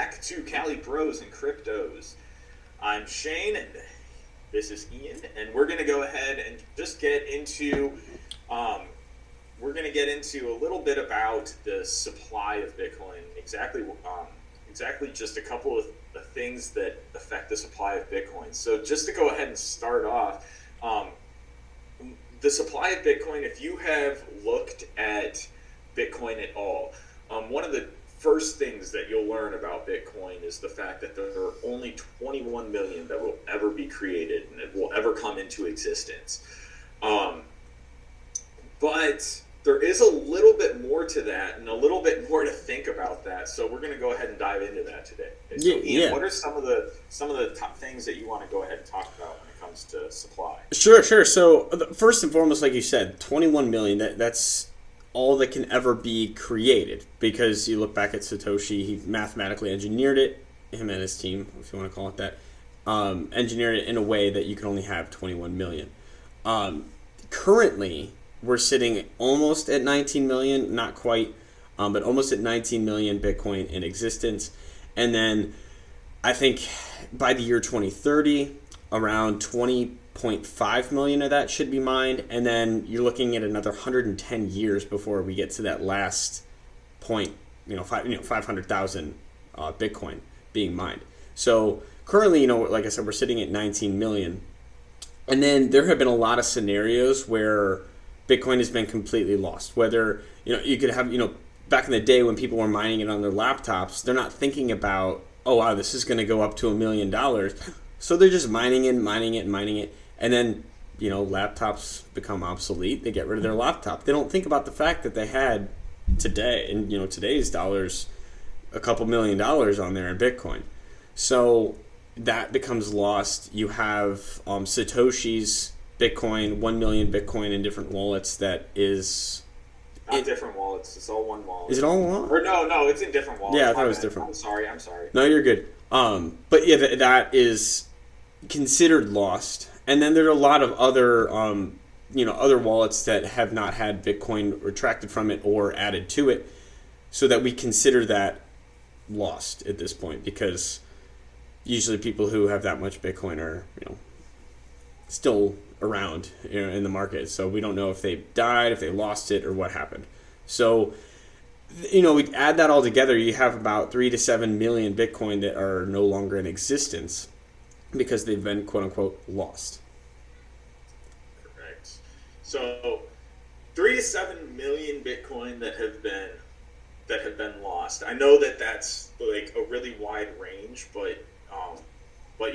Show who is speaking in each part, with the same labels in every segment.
Speaker 1: back to Cali Bros and Cryptos. I'm Shane, and this is Ian, and we're going to go ahead and just get into a little bit about the supply of Bitcoin. Exactly, just a couple of the things that affect the supply of Bitcoin. So just to go ahead and start off, the supply of Bitcoin. If you have looked at Bitcoin at all, one of the first things that you'll learn about Bitcoin is the fact that there are only 21 million that will ever be created and that will ever come into existence. But there is a little bit more to that and a little bit more to think about that. So we're going to go ahead and dive into that today. So Ian, what are some of the top things that you want to go ahead and talk about when it comes to supply?
Speaker 2: Sure. So first and foremost, like you said, 21 million, that's all that can ever be created, because you look back at Satoshi, he mathematically engineered it, him and his team, if you want to call it that, engineered it in a way that you can only have 21 million. Currently, we're sitting almost at 19 million, not quite, but almost at 19 million Bitcoin in existence. And then I think by the year 2030, around 20.5 million of that should be mined, and then you're looking at another 110 years before we get to that last point, 500,000 Bitcoin being mined. So currently, like I said, we're sitting at 19 million, and then there have been a lot of scenarios where Bitcoin has been completely lost. Whether you could have back in the day when people were mining it on their laptops, they're not thinking about, oh wow, this is going to go up to $1 million. So they're just mining it, and then laptops become obsolete. They get rid of their laptop. They don't think about the fact that they had today, in today's dollars, a couple $1 million on there in Bitcoin. So that becomes lost. You have Satoshi's Bitcoin, 1 million Bitcoin in different wallets. That is
Speaker 1: not different wallets. It's all one wallet.
Speaker 2: Is it all one?
Speaker 1: Or no, it's in different wallets.
Speaker 2: Yeah, I thought it was different.
Speaker 1: I'm sorry.
Speaker 2: No, you're good. But yeah, that is considered lost. And then there are a lot of other, other wallets that have not had Bitcoin retracted from it or added to it, so that we consider that lost at this point, because usually people who have that much Bitcoin are, still around in the market. So we don't know if they died, if they lost it, or what happened. So, we add that all together, you have about 3 to 7 million Bitcoin that are no longer in existence because they've been quote unquote lost.
Speaker 1: Correct. So 3 to 7 million Bitcoin that have been lost. I know that that's like a really wide range, but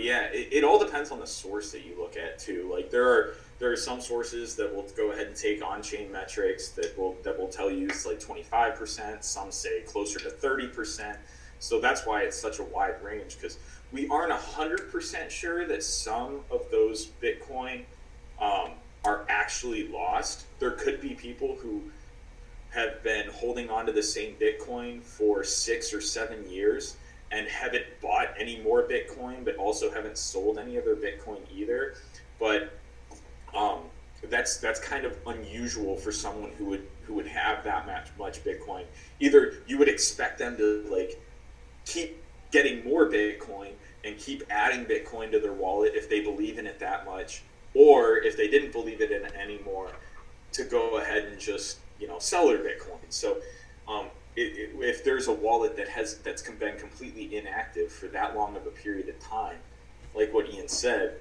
Speaker 1: yeah, it all depends on the source that you look at too. Like there are some sources that will go ahead and take on-chain metrics that will tell you it's like 25%. Some say closer to 30%. So that's why it's such a wide range, because we aren't 100% sure that some of those Bitcoin are actually lost. There could be people who have been holding on to the same Bitcoin for 6 or 7 years and haven't bought any more Bitcoin, but also haven't sold any of their Bitcoin either. But that's kind of unusual for someone who would have that much Bitcoin. Either you would expect them to like keep getting more Bitcoin and keep adding Bitcoin to their wallet if they believe in it that much, or if they didn't believe it in it anymore, to go ahead and just sell their Bitcoin. So if there's a wallet that's been completely inactive for that long of a period of time, like what Ian said,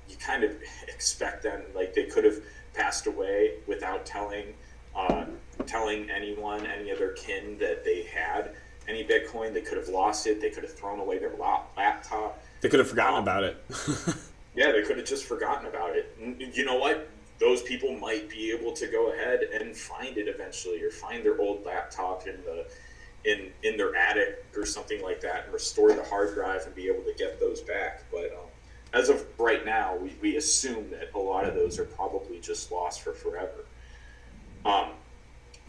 Speaker 1: you kind of expect them, like they could have passed away without telling anyone, any of their kin, that they had any Bitcoin. They could have lost it. They could have thrown away their laptop.
Speaker 2: They could have forgotten about it.
Speaker 1: Yeah, they could have just forgotten about it. And you know what? Those people might be able to go ahead and find it eventually, or find their old laptop in their attic or something like that, and restore the hard drive and be able to get those back. But as of right now, we assume that a lot of those are probably just lost for forever.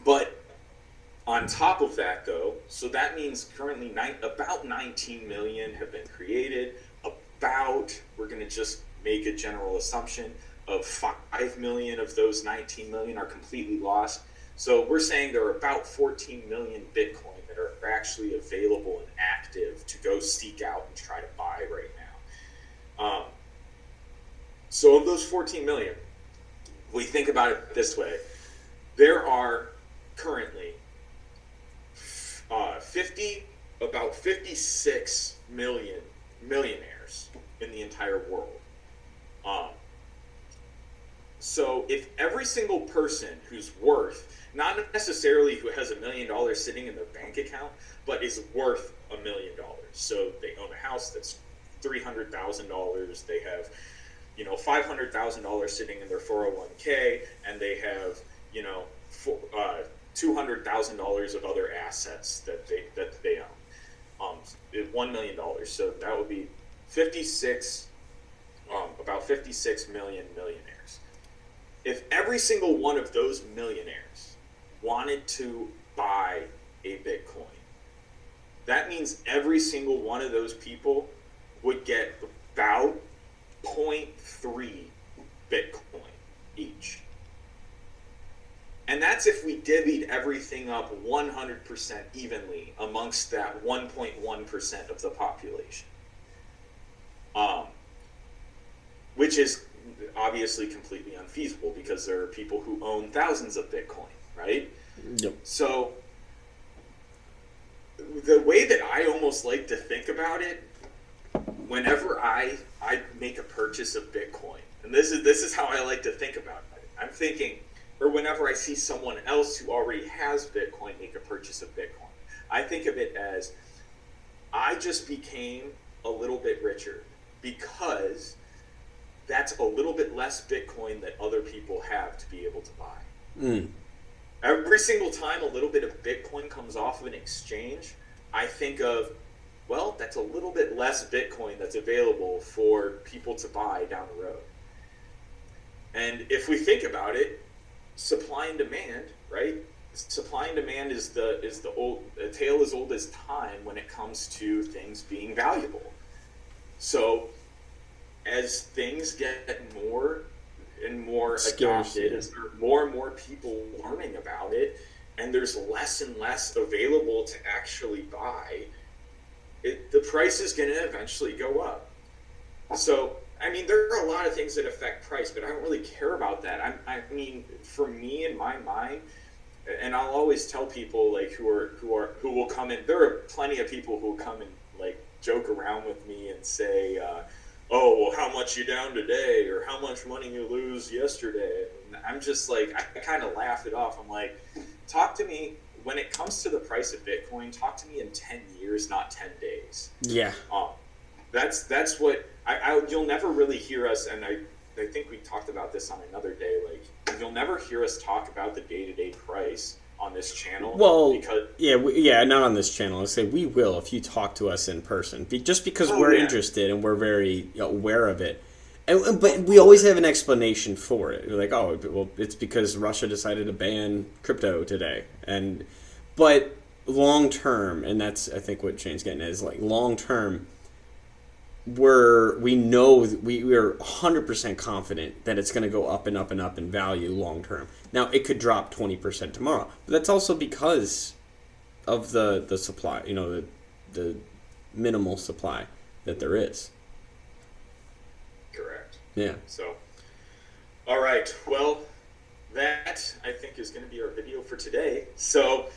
Speaker 1: But on top of that, though, so that means currently about 19 million have been created. We're going to just make a general assumption of 5 million of those 19 million are completely lost. So we're saying there are about 14 million Bitcoin that are actually available and active to go seek out and try to buy right now. So of those 14 million, we think about it this way: there are currently about 56 million millionaires in the entire world. So if every single person who's worth, not necessarily who has $1 million sitting in their bank account, but is worth $1 million. So they own a house that's $300,000. They have, $500,000 sitting in their 401k, and they have, $200,000 of other assets that they own. $1 million. So that would be about 56 million millionaires. If every single one of those millionaires wanted to buy a Bitcoin, that means every single one of those people would get about 0.3 Bitcoin each. And that's if we divvied everything up 100% evenly amongst that 1.1% of the population. Which is obviously completely unfeasible because there are people who own thousands of Bitcoin, right?
Speaker 2: Yep.
Speaker 1: So the way that I almost like to think about it, whenever I make a purchase of Bitcoin, and this is how I like to think about it. I'm thinking, or whenever I see someone else who already has Bitcoin make a purchase of Bitcoin, I think of it as I just became a little bit richer because that's a little bit less Bitcoin that other people have to be able to buy. Every single time a little bit of Bitcoin comes off of an exchange, I think of, well, that's a little bit less Bitcoin that's available for people to buy down the road. And if we think about it, supply and demand, right? Supply and demand is the tale as old as time when it comes to things being valuable. So as things get more and more adopted, as there are more and more people learning about it, and there's less and less available to actually buy, the price is going to eventually go up. So, I mean, there are a lot of things that affect price, but I don't really care about that. I mean, for me, in my mind, and I'll always tell people like who will come in. There are plenty of people who will come and like joke around with me and say, "Oh, well, how much you down today?" or "How much money you lose yesterday?" And I'm just like, I kind of laugh it off. I'm like, talk to me when it comes to the price of Bitcoin. Talk to me in 10 years, not 10 days.
Speaker 2: Yeah.
Speaker 1: That's what you'll never really hear us, and I think we talked about this on another day. Like, you'll never hear us talk about the day-to-day price on this channel.
Speaker 2: Well,
Speaker 1: because
Speaker 2: not on this channel. I say we will if you talk to us in person, just because we're interested and we're very aware of it. But we always have an explanation for it. We're like, oh, well, it's because Russia decided to ban crypto today, but long term, and that's I think what Shane's getting at is like long term. We are 100% confident that it's going to go up and up and up in value long term. Now it could drop 20% tomorrow, but that's also because of the supply. The minimal supply that there is.
Speaker 1: Correct.
Speaker 2: Yeah.
Speaker 1: So, all right. Well, that I think is going to be our video for today. So,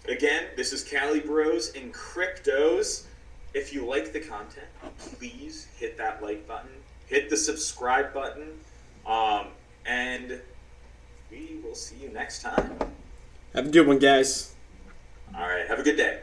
Speaker 1: again, this is Cali Bros and Cryptos. If you like the content, please hit that like button, hit the subscribe button, and we will see you next time.
Speaker 2: Have a good one, guys.
Speaker 1: All right. Have a good day.